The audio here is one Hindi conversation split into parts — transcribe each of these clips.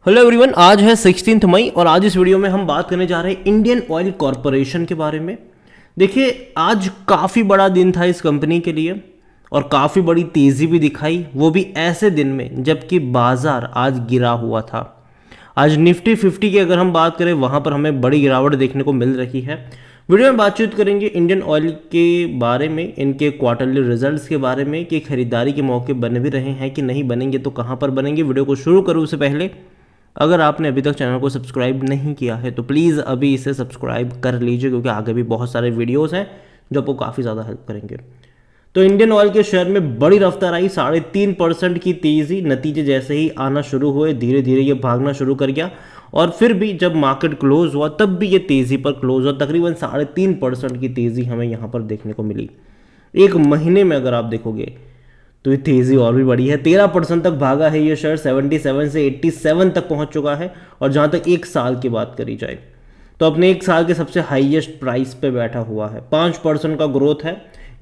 हेलो एवरीवन, आज है 16 मई और आज इस वीडियो में हम बात करने जा रहे हैं इंडियन ऑयल कॉरपोरेशन के बारे में। देखिए, आज काफ़ी बड़ा दिन था इस कंपनी के लिए और काफ़ी बड़ी तेज़ी भी दिखाई, वो भी ऐसे दिन में जबकि बाज़ार आज गिरा हुआ था। आज निफ्टी 50 की अगर हम बात करें, वहाँ पर हमें बड़ी गिरावट देखने को मिल रही है। वीडियो में बातचीत करेंगे इंडियन ऑयल के बारे में, इनके क्वार्टरली रिजल्ट्स के बारे में कि खरीदारी के मौके बन भी रहे हैं कि नहीं बनेंगे, तो कहाँ पर बनेंगे। वीडियो को शुरू करूँ उससे पहले अगर आपने अभी तक चैनल को सब्सक्राइब नहीं किया है तो प्लीज़ अभी इसे सब्सक्राइब कर लीजिए, क्योंकि आगे भी बहुत सारे वीडियोस हैं जो आपको काफ़ी ज़्यादा हेल्प करेंगे। तो इंडियन ऑयल के शेयर में बड़ी रफ्तार आई, 3.5% की तेज़ी। नतीजे जैसे ही आना शुरू हुए धीरे धीरे ये भागना शुरू कर गया और फिर भी जब मार्केट क्लोज हुआ तब भी ये तेज़ी पर क्लोज हुआ। तकरीबन 3.5% की तेज़ी हमें यहाँ पर देखने को मिली। एक महीने में अगर आप देखोगे तो ये तेज़ी और भी बढ़ी है। 13% तक भागा है ये शेयर, 77 से 87 तक पहुंच चुका है। और जहां तक एक साल की बात करी जाए तो अपने एक साल के सबसे हाईएस्ट प्राइस पे बैठा हुआ है। 5% का ग्रोथ है।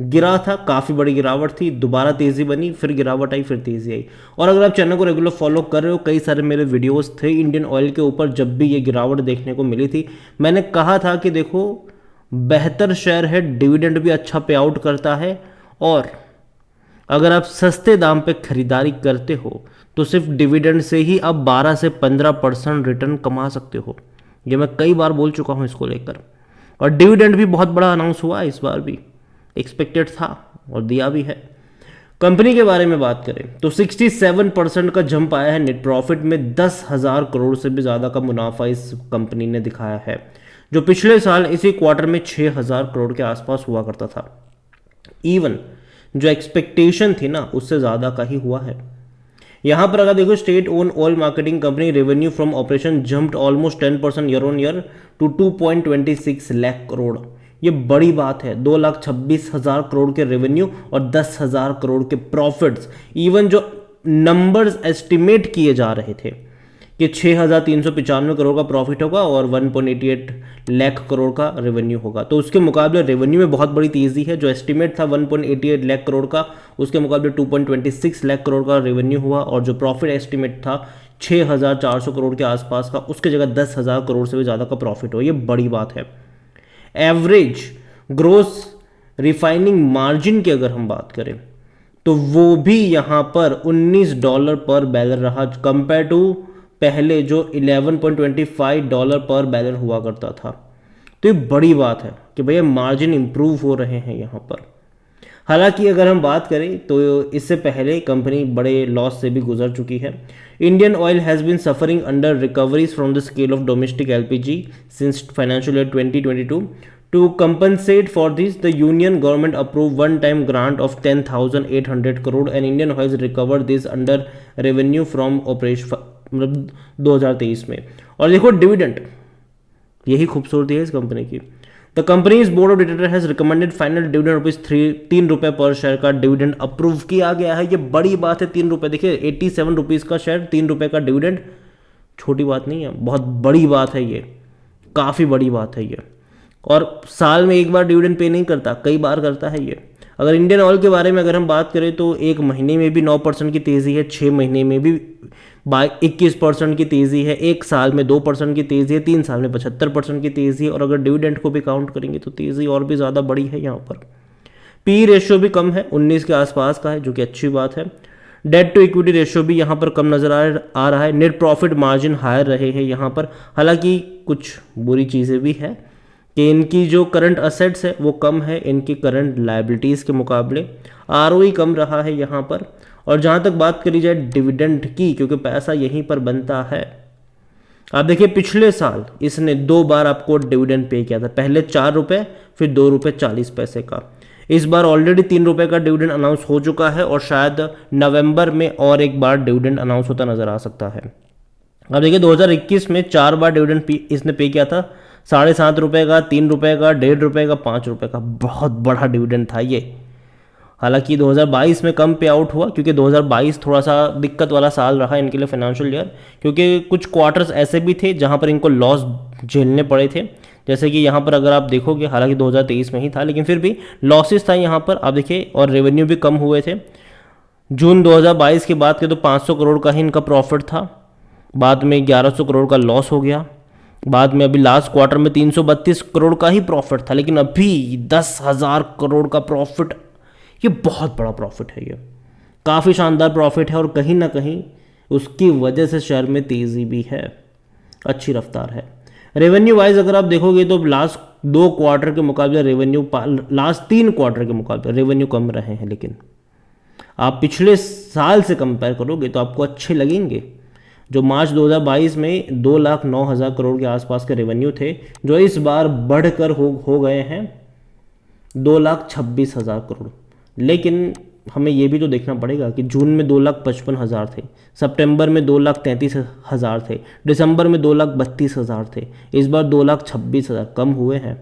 गिरा था, काफ़ी बड़ी गिरावट थी, दोबारा तेज़ी बनी, फिर गिरावट आई, फिर तेज़ी आई। और अगर आप चैनल को रेगुलर फॉलो कर रहे हो, कई सारे मेरे वीडियोस थे इंडियन ऑयल के ऊपर, जब भी ये गिरावट देखने को मिली थी मैंने कहा था कि देखो, बेहतर शेयर है, डिविडेंड भी अच्छा पे आउट करता है और अगर आप सस्ते दाम पे खरीदारी करते हो तो सिर्फ डिविडेंड से ही आप 12 से 15% रिटर्न कमा सकते हो। ये मैं कई बार बोल चुका हूँ इसको लेकर। और डिविडेंड भी बहुत बड़ा अनाउंस हुआ इस बार भी, एक्सपेक्टेड था और दिया भी है। कंपनी के बारे में बात करें तो 67% का जंप आया है नेट प्रॉफिट में। 10,000 करोड़ से भी ज़्यादा का मुनाफा इस कंपनी ने दिखाया है, जो पिछले साल इसी क्वार्टर में 6,000 करोड़ के आसपास हुआ करता था। इवन जो एक्सपेक्टेशन थी ना, उससे ज़्यादा का ही हुआ है। यहाँ पर अगर देखो, state owned oil marketing company revenue from operation jumped almost 10% year on year to 2.26 lakh crore. ये बड़ी बात है। 2,26,000 करोड़ के रेवेन्यू और 10,000 करोड़ के प्रॉफिट्स। इवन जो नंबर्स एस्टिमेट किए जा रहे थे कि 6,395 करोड़ का प्रॉफिट होगा और 1.88 लाख करोड़ का रेवेन्यू होगा, तो उसके मुकाबले रेवेन्यू में बहुत बड़ी तेज़ी है। जो एस्टिमेट था 1.88 लाख करोड़ का, उसके मुकाबले 2.26 लाख करोड़ का रेवेन्यू हुआ। और जो प्रॉफिट एस्टिमेट था 6,400 करोड़ के आसपास का, उसके जगह 10,000 करोड़ से भी ज़्यादा का प्रॉफिट हो। ये बड़ी बात है। एवरेज ग्रोस रिफाइनिंग मार्जिन की अगर हम बात करें तो वो भी यहाँ पर $19 पर बैरल रहा, कंपेयर टू पहले जो $11.25 पर बैरल हुआ करता था। तो ये बड़ी बात है कि भैया मार्जिन इंप्रूव हो रहे हैं यहाँ पर। हालांकि अगर हम बात करें तो इससे पहले कंपनी बड़े लॉस से भी गुजर चुकी है। Indian Oil has been suffering under recoveries from the scale of domestic LPG since financial year 2022। To compensate for this, the Union government approved one-time grant of 10,800 crore and Indian Oil has recovered this under revenue from operation, मतलब 2023 में। और देखो डिविडेंड, यही खूबसूरती है इस कंपनी की। The companies board of director has recommended final dividend ₹3 पर शेयर का डिविडेंड अप्रूव किया गया है। ये बड़ी बात है। ₹3, देखिए 87 रुपीज़ का शेयर, ₹3 का डिविडेंड, छोटी बात नहीं है, बहुत बड़ी बात है ये, काफ़ी बड़ी बात है ये। और साल में एक बार डिविडेंड पे नहीं करता, कई बार करता है ये। अगर इंडियन ऑयल के बारे में अगर हम बात करें तो एक महीने में भी 9% की तेज़ी है, 6 महीने में भी 21% की तेज़ी है, एक साल में 2% की तेज़ी है, 3 साल में 75% की तेज़ी है। और अगर डिविडेंड को भी काउंट करेंगे तो तेज़ी और भी ज़्यादा बड़ी है यहाँ पर। पी रेशियो भी कम है, 19 के आसपास का है, जो कि अच्छी बात है। डेट टू इक्विटी रेशियो भी यहाँ पर कम नज़र आ रहा है। नेट प्रॉफिट मार्जिन हायर रहे हैं यहाँ पर। हालांकि कुछ बुरी चीज़ें भी हैं कि इनकी जो करंट असेट्स है वो कम है इनकी करंट लायबिलिटीज़ के मुकाबले। आरओई कम रहा है यहाँ पर। और जहाँ तक बात करी जाए डिविडेंड की, क्योंकि पैसा यहीं पर बनता है, आप देखिए पिछले साल इसने 2 बार आपको डिविडेंड पे किया था। पहले ₹4, फिर ₹2.40 का। इस बार ऑलरेडी ₹3 का डिविडेंड अनाउंस हो चुका है और शायद नवंबर में और एक बार डिविडेंड अनाउंस होता नजर आ सकता है। अब देखिए 2021 में 4 बार डिविडेंड इसने पे किया था। ₹7.5 का, ₹3 का, ₹1.5 का, ₹5 का। बहुत बड़ा डिविडेंड था ये। हालांकि 2022 में कम पे आउट हुआ, क्योंकि 2022 थोड़ा सा दिक्कत वाला साल रहा इनके लिए फाइनेंशियल ईयर, क्योंकि कुछ क्वार्टर्स ऐसे भी थे जहां पर इनको लॉस झेलने पड़े थे। जैसे कि यहाँ पर अगर आप देखोगे, हालांकि 2023 में ही था, लेकिन फिर भी लॉसेस था यहाँ पर, आप देखिए। और रेवेन्यू भी कम हुए थे। जून 2022 की बात करें तो 500 करोड़ का ही इनका प्रॉफिट था बाद में 1100 करोड़ का लॉस हो गया, बाद में अभी लास्ट क्वार्टर में 332 करोड़ का ही प्रॉफिट था, लेकिन अभी 10,000 करोड़ का प्रॉफिट, ये बहुत बड़ा प्रॉफिट है, ये काफ़ी शानदार प्रॉफिट है और कहीं ना कहीं उसकी वजह से शेयर में तेज़ी भी है, अच्छी रफ्तार है। रेवेन्यू वाइज अगर आप देखोगे तो लास्ट 2 क्वार्टर के मुकाबले रेवेन्यू, लास्ट 3 क्वार्टर के मुकाबले रेवेन्यू कम रहे हैं, लेकिन आप पिछले साल से कंपेयर करोगे तो आपको अच्छे लगेंगे। जो मार्च 2022 में 2,09,000 करोड़ के आसपास के रेवेन्यू थे, जो इस बार बढ़कर हो गए हैं 2,26,000 करोड़। लेकिन हमें ये भी तो देखना पड़ेगा कि जून में 2,55,000 थे, सितंबर में 2,33,000 थे, दिसंबर में 2,32,000 थे, इस बार 2,26,000 कम हुए हैं,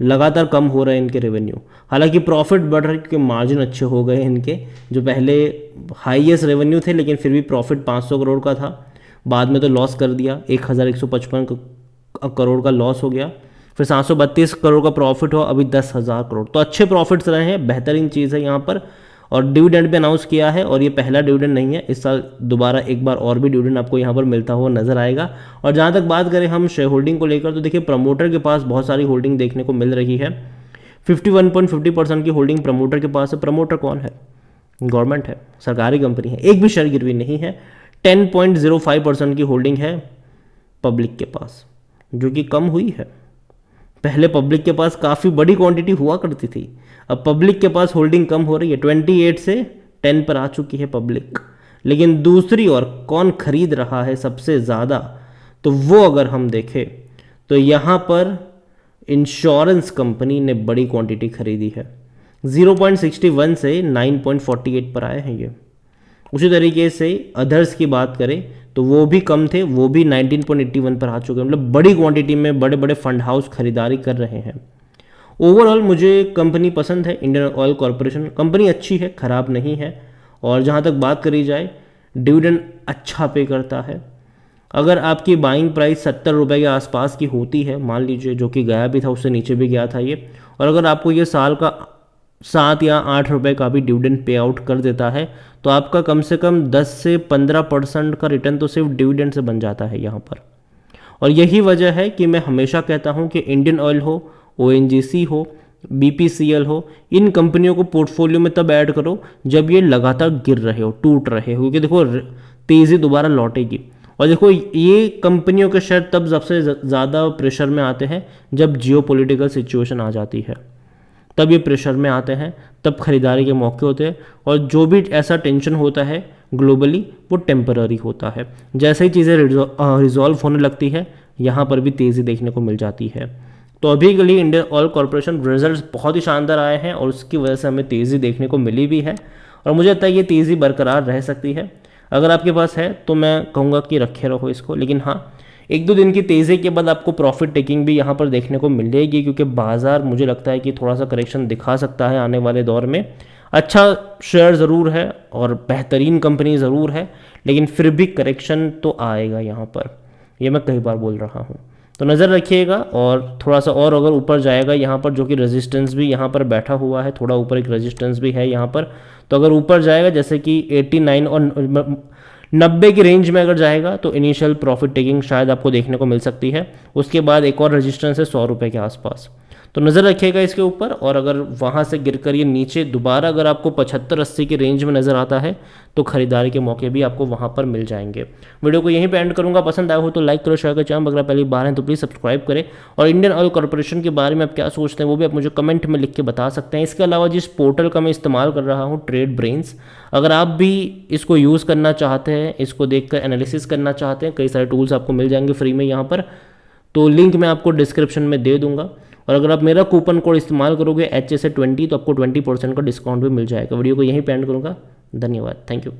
लगातार कम हो रहे हैं इनके रेवेन्यू। हालांकि प्रॉफिट बढ़ रहे क्योंकि मार्जिन अच्छे हो गए इनके, जो पहले हाईएस्ट रेवेन्यू थे लेकिन फिर भी प्रॉफिट 500 करोड़ का था, बाद में तो लॉस कर दिया, 1,155 करोड़ का लॉस हो गया, फिर 732 करोड़ का प्रॉफिट हो, अभी 10,000 करोड़, तो अच्छे प्रॉफिट्स रहे हैं, बेहतरीन चीज़ है यहाँ पर। और डिविडेंड भी अनाउंस किया है, और ये पहला डिविडेंड नहीं है, इस साल दोबारा एक बार और भी डिविडेंड आपको यहाँ पर मिलता हुआ नजर आएगा। और जहाँ तक बात करें हम शेयर होल्डिंग को लेकर, तो देखिए प्रमोटर के पास बहुत सारी होल्डिंग देखने को मिल रही है। 51.50% की होल्डिंग प्रमोटर के पास है। प्रमोटर कौन है? गवर्नमेंट है, सरकारी कंपनी है, एक भी शेयर गिरवी नहीं है। 10.05% की होल्डिंग है पब्लिक के पास, जो कि कम हुई है। पहले पब्लिक के पास काफ़ी बड़ी क्वांटिटी हुआ करती थी, अब पब्लिक के पास होल्डिंग कम हो रही है, 28 से 10 पर आ चुकी है पब्लिक। लेकिन दूसरी ओर कौन खरीद रहा है सबसे ज़्यादा, तो वो अगर हम देखें तो यहाँ पर इंश्योरेंस कंपनी ने बड़ी क्वांटिटी खरीदी है, 0.61 से 9.48 पर आए हैं ये। उसी तरीके से अदर्स की बात करें तो वो भी कम थे, वो भी 19.81 पर आ चुके हैं, मतलब बड़ी क्वांटिटी में बड़े बड़े फंड हाउस खरीदारी कर रहे हैं। ओवरऑल मुझे कंपनी पसंद है, इंडियन ऑयल कॉरपोरेशन कंपनी अच्छी है, ख़राब नहीं है। और जहाँ तक बात करी जाए, डिविडेंड अच्छा पे करता है। अगर आपकी बाइंग प्राइस 70 रुपये के आसपास की होती है, मान लीजिए, जो कि गया भी था, उससे नीचे भी गया था ये, और अगर आपको ये साल का 7 या 8 रुपये का भी डिविडेंड पे आउट कर देता है, तो आपका कम से कम 10 से 15% का रिटर्न तो सिर्फ डिविडेंड से बन जाता है यहाँ पर। और यही वजह है कि मैं हमेशा कहता हूँ कि इंडियन ऑयल हो, ONGC हो, BPCL हो, इन कंपनियों को पोर्टफोलियो में तब ऐड करो जब ये लगातार गिर रहे हो, टूट रहे हो, क्योंकि देखो तेज़ी दोबारा लौटेगी। और देखो ये कंपनियों के शेयर तब सबसे ज़्यादा प्रेशर में आते हैं जब जियोपॉलिटिकल सिचुएशन आ जाती है, तब ये प्रेशर में आते हैं, तब खरीदारी के मौके होते हैं। और जो भी ऐसा टेंशन होता है ग्लोबली, वो टेम्पररी होता है। जैसे ही चीज़ें रिजॉल्व होने लगती है, यहाँ पर भी तेज़ी देखने को मिल जाती है। तो अभी के लिए इंडियन ऑयल कॉरपोरेशन रिजल्ट्स बहुत ही शानदार आए हैं और उसकी वजह से हमें तेज़ी देखने को मिली भी है, और मुझे लगता है ये तेज़ी बरकरार रह सकती है। अगर आपके पास है तो मैं कहूँगा कि रखे रहो इसको, लेकिन हाँ, 1-2 दिन की तेज़ी के बाद आपको प्रॉफिट टेकिंग भी यहाँ पर देखने को मिलेगी, क्योंकि बाज़ार मुझे लगता है कि थोड़ा सा करेक्शन दिखा सकता है आने वाले दौर में। अच्छा शेयर ज़रूर है और बेहतरीन कंपनी ज़रूर है, लेकिन फिर भी करेक्शन तो आएगा यहाँ पर, ये मैं कई बार बोल रहा हूँ। तो नज़र रखिएगा, और थोड़ा सा और अगर ऊपर जाएगा यहाँ पर, जो कि रेजिस्टेंस भी यहाँ पर बैठा हुआ है, थोड़ा ऊपर एक रेजिस्टेंस भी है यहाँ पर, तो अगर ऊपर जाएगा जैसे कि 89 और 90 की रेंज में अगर जाएगा तो इनिशियल प्रॉफिट टेकिंग शायद आपको देखने को मिल सकती है। उसके बाद एक और रेजिस्टेंस है 100 रुपये के आसपास, तो नज़र रखिएगा इसके ऊपर। और अगर वहाँ से गिरकर ये नीचे दोबारा अगर आपको 75-80 की रेंज में नज़र आता है तो खरीदारी के मौके भी आपको वहाँ पर मिल जाएंगे। वीडियो को यहीं पे एंड करूँगा, पसंद आया हो तो लाइक करो, शेयर करो, चैनल अगर पहली बार हैं तो प्लीज़ सब्सक्राइब करें। और इंडियन ऑयल कॉरपोरेशन के बारे में आप क्या सोचते हैं वो भी आप मुझे कमेंट में लिख के बता सकते हैं। इसके अलावा जिस पोर्टल का मैं इस्तेमाल कर रहा हूँ, ट्रेड ब्रेन्स, अगर आप भी इसको यूज़ करना चाहते हैं, इसको देखकर एनालिसिस करना चाहते हैं, कई सारे टूल्स आपको मिल जाएंगे फ्री में यहाँ पर, तो लिंक मैं आपको डिस्क्रिप्शन में दे दूंगा। और अगर आप मेरा कूपन कोड इस्तेमाल करोगे HSA20 तो आपको 20% का डिस्काउंट भी मिल जाएगा। वीडियो को यहीं पे एंड करूँगा, धन्यवाद, थैंक यू।